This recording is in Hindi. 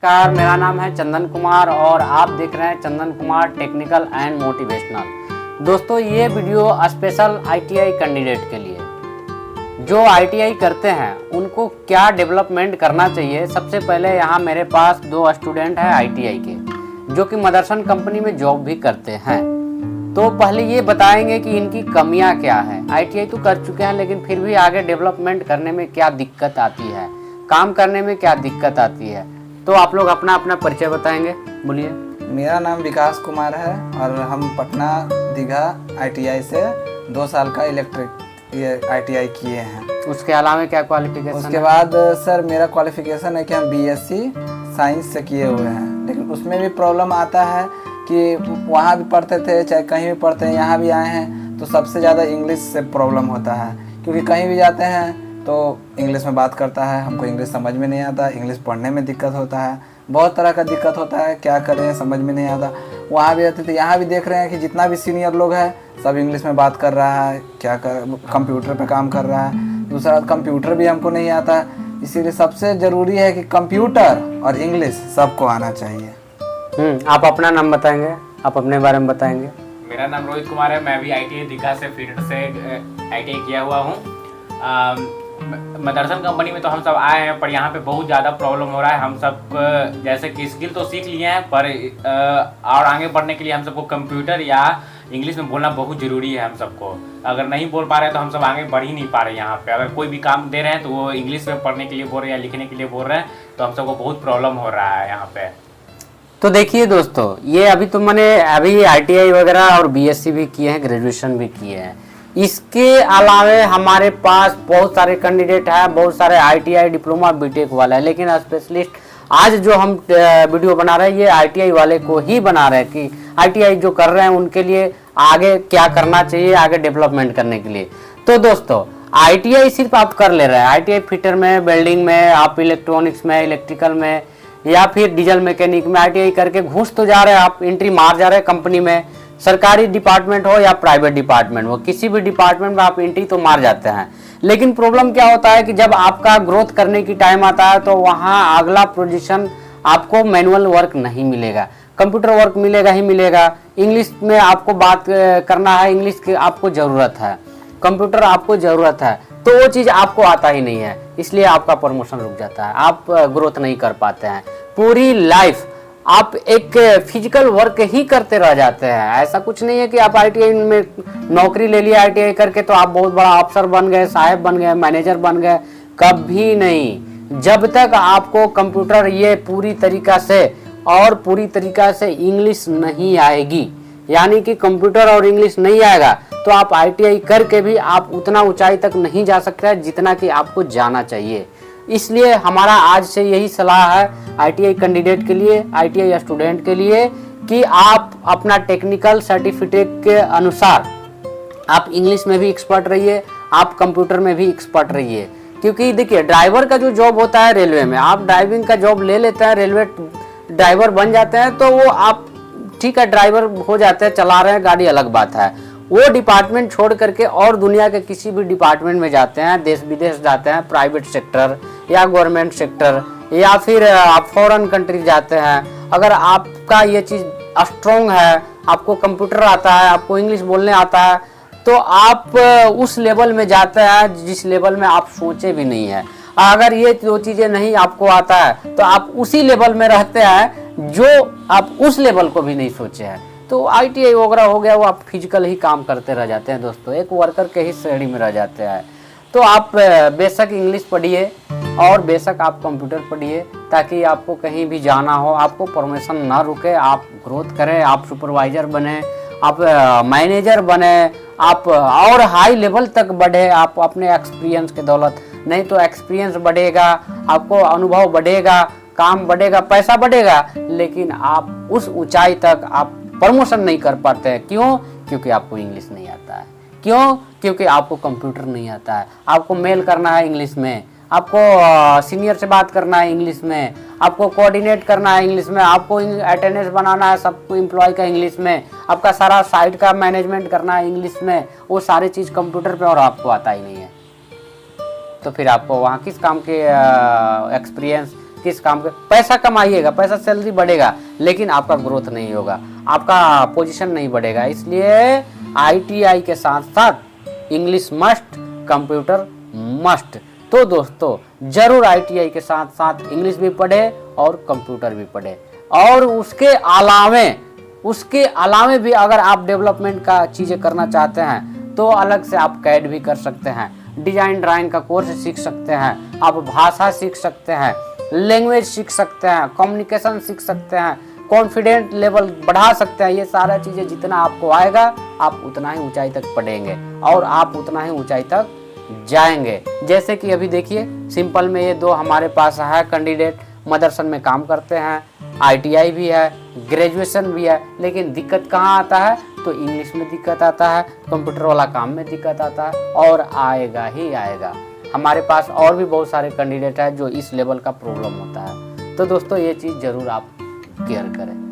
नमस्कार, मेरा नाम है चंदन कुमार और आप देख रहे हैं Chandan Kumar technical and motivational. दोस्तों, ये वीडियो स्पेशल आईटीआई कैंडिडेट के लिए जो आईटीआई करते हैं उनको क्या डेवलपमेंट करना चाहिए। सबसे पहले यहाँ मेरे पास 2 स्टूडेंट हैं आईटीआई के जो कि मदरसन कंपनी में जॉब भी करते हैं। तो पहले ये बताएंगे कि इनकी कमियाँ क्या है। आईटीआई तो कर चुके हैं लेकिन फिर भी आगे डेवलपमेंट करने में क्या दिक्कत आती है, काम करने में क्या दिक्कत आती है। तो आप लोग अपना अपना परिचय बताएंगे, बोलिए। मेरा नाम विकास कुमार है और हम पटना दीघा आईटीआई से 2 साल का इलेक्ट्रिक आईटीआई किए हैं। उसके अलावा क्या क्वालिफिकेशन? उसके बाद सर मेरा क्वालिफिकेशन है कि हम बीएससी साइंस से किए हुए हैं, लेकिन उसमें भी प्रॉब्लम आता है कि वहाँ भी पढ़ते थे चाहे कहीं भी पढ़ते हैं, यहाँ भी आए हैं तो सबसे ज़्यादा इंग्लिश से प्रॉब्लम होता है, क्योंकि कहीं भी जाते हैं तो इंग्लिश में बात करता है, हमको इंग्लिश समझ में नहीं आता, इंग्लिश पढ़ने में दिक्कत होता है, बहुत तरह का दिक्कत होता है, क्या करें समझ में नहीं आता। वहाँ भी रहते थे, यहाँ भी देख रहे हैं कि जितना भी सीनियर लोग हैं सब इंग्लिश में बात कर रहा है, क्या कर कंप्यूटर पे काम कर रहा है। दूसरा कंप्यूटर भी हमको नहीं आता, इसीलिए सबसे ज़रूरी है कि कंप्यूटर और इंग्लिश सबको आना चाहिए। आप अपना नाम बताएंगे, आप अपने बारे में बताएंगे। मेरा नाम रोहित कुमार है, मैं भी आईटीआई दीघा से फील्ड से आईटीआई किया हुआ हूँ। मदरसन कंपनी में तो हम सब आए हैं, पर यहाँ पे बहुत ज़्यादा प्रॉब्लम हो रहा है। हम सब जैसे कि स्किल तो सीख लिए हैं, पर और आगे बढ़ने के लिए हम सबको कंप्यूटर या इंग्लिश में बोलना बहुत ज़रूरी है। हम सबको अगर नहीं बोल पा रहे तो हम सब आगे बढ़ ही नहीं पा रहे। यहाँ पे अगर कोई भी काम दे रहे हैं तो वो इंग्लिश में पढ़ने के लिए बोल रहे हैं या लिखने के लिए बोल रहे हैं, तो हम सबको बहुत प्रॉब्लम हो रहा है यहाँ पे। तो देखिए दोस्तों, ये अभी तो मैंने अभी आईटीआई वगैरह और बीएससी भी किए हैं, ग्रेजुएशन भी किए हैं। इसके अलावे हमारे पास बहुत सारे कैंडिडेट हैं, बहुत सारे आईटीआई डिप्लोमा बीटेक वाला है, लेकिन स्पेशलिस्ट आज जो हम वीडियो बना रहे हैं ये आईटीआई वाले को ही बना रहे हैं कि आईटीआई जो कर रहे हैं उनके लिए आगे क्या करना चाहिए, आगे डेवलपमेंट करने के लिए। तो दोस्तों, आईटीआई सिर्फ आप कर ले रहे हैं, आईटीआई फिटर में, वेल्डिंग में, आप इलेक्ट्रॉनिक्स में, इलेक्ट्रिकल में या फिर डीजल मैकेनिक में आईटीआई करके घुस तो जा रहे हैं, आप एंट्री मार जा रहे हैं कंपनी में, सरकारी डिपार्टमेंट हो या प्राइवेट डिपार्टमेंट हो, किसी भी डिपार्टमेंट में आप एंट्री तो मार जाते हैं। लेकिन प्रॉब्लम क्या होता है कि जब आपका ग्रोथ करने की टाइम आता है तो वहाँ अगला पोजीशन आपको मैनुअल वर्क नहीं मिलेगा, कंप्यूटर वर्क मिलेगा ही मिलेगा। इंग्लिश में आपको बात करना है, इंग्लिश की आपको ज़रूरत है, कंप्यूटर आपको ज़रूरत है, तो वो चीज़ आपको आता ही नहीं है, इसलिए आपका प्रमोशन रुक जाता है, आप ग्रोथ नहीं कर पाते हैं। पूरी लाइफ आप एक फिजिकल वर्क ही करते रह जाते हैं। ऐसा कुछ नहीं है कि आप आईटीआई में नौकरी ले लिया आईटीआई करके तो आप बहुत बड़ा अफसर बन गए, साहब बन गए, मैनेजर बन गए, कभी नहीं। जब तक आपको कंप्यूटर ये पूरी तरीका से इंग्लिश नहीं आएगी, यानी कि कंप्यूटर और इंग्लिश नहीं आएगा, तो आप आईटीआई करके भी आप उतना ऊंचाई तक नहीं जा सकते जितना कि आपको जाना चाहिए। इसलिए हमारा आज से यही सलाह है आईटीआई कैंडिडेट के लिए, आईटीआई स्टूडेंट के लिए, कि आप अपना टेक्निकल सर्टिफिकेट के अनुसार आप इंग्लिश में भी एक्सपर्ट रहिए, आप कंप्यूटर में भी एक्सपर्ट रहिए। क्योंकि देखिए, ड्राइवर का जो जॉब होता है रेलवे में, आप ड्राइविंग का जॉब ले लेते हैं, रेलवे ड्राइवर बन जाते हैं तो वो आप ठीक है ड्राइवर हो जाते हैं, चला रहे हैं गाड़ी, अलग बात है। वो डिपार्टमेंट छोड़ करके और दुनिया के किसी भी डिपार्टमेंट में जाते हैं, देश विदेश जाते हैं, प्राइवेट सेक्टर या गवर्नमेंट सेक्टर, या फिर आप फॉरेन कंट्री जाते हैं। अगर आपका ये चीज़ स्ट्रॉन्ग है, आपको कंप्यूटर आता है, आपको इंग्लिश बोलने आता है, तो आप उस लेवल में जाते हैं जिस लेवल में आप सोचे भी नहीं है। अगर ये 2 चीज़ें नहीं आपको आता है तो आप उसी लेवल में रहते हैं जो आप उस लेवल को भी नहीं सोचे हैं। तो आईटीआई वगैरह हो गया, वो आप फिजिकल ही काम करते रह जाते हैं दोस्तों, एक वर्कर के ही श्रेणी में रह जाते हैं। तो आप बेशक इंग्लिश पढ़िए और बेशक आप कंप्यूटर पढ़िए, ताकि आपको कहीं भी जाना हो आपको प्रमोशन ना रुके, आप ग्रोथ करें, आप सुपरवाइजर बने, आप मैनेजर बने, आप और हाई लेवल तक बढ़े, आप अपने एक्सपीरियंस के दौलत। नहीं तो एक्सपीरियंस बढ़ेगा, आपको अनुभव बढ़ेगा, काम बढ़ेगा, पैसा बढ़ेगा, लेकिन आप उस ऊंचाई तक आप प्रमोशन नहीं कर पाते हैं। क्यों? क्योंकि आपको इंग्लिश नहीं आता है। क्यों? क्योंकि आपको कंप्यूटर नहीं आता है। आपको मेल करना है इंग्लिश में, आपको सीनियर से बात करना है इंग्लिश में, आपको कोऑर्डिनेट करना है इंग्लिश में, आपको अटेंडेंस बनाना है सबको एम्प्लॉय का इंग्लिश में, आपका सारा साइट का मैनेजमेंट करना है इंग्लिश में, वो सारी चीज़ कंप्यूटर पे और आपको आता ही नहीं है। तो फिर आपको वहाँ किस काम के एक्सपीरियंस, किस काम के, पैसा कमाइएगा, पैसा सैलरी बढ़ेगा, लेकिन आपका ग्रोथ नहीं होगा, आपका पोजीशन नहीं बढ़ेगा। इसलिए ITI के साथ साथ इंग्लिश मस्ट, कंप्यूटर मस्ट। तो दोस्तों जरूर ITI के साथ साथ इंग्लिश भी पढ़े और कंप्यूटर भी पढ़े, और उसके अलावे भी अगर आप डेवलपमेंट का चीज़ें करना चाहते हैं तो अलग से आप कैड भी कर सकते हैं, डिजाइन ड्राइंग का कोर्स सीख सकते हैं, आप भाषा सीख सकते हैं, लैंग्वेज सीख सकते हैं, कम्युनिकेशन सीख सकते हैं, कॉन्फिडेंट लेवल बढ़ा सकते हैं। ये सारा चीज़ें जितना आपको आएगा आप उतना ही ऊंचाई तक पढ़ेंगे और आप उतना ही ऊंचाई तक जाएंगे। जैसे कि अभी देखिए सिंपल में ये दो हमारे पास है कैंडिडेट, मदरसन में काम करते हैं, ITI भी है, ग्रेजुएशन भी है, लेकिन दिक्कत कहाँ आता है तो इंग्लिश में दिक्कत आता है, कंप्यूटर वाला काम में दिक्कत आता है, और आएगा ही आएगा। हमारे पास और भी बहुत सारे कैंडिडेट हैं जो इस लेवल का प्रॉब्लम होता है। तो दोस्तों ये चीज़ ज़रूर आप केयर करें।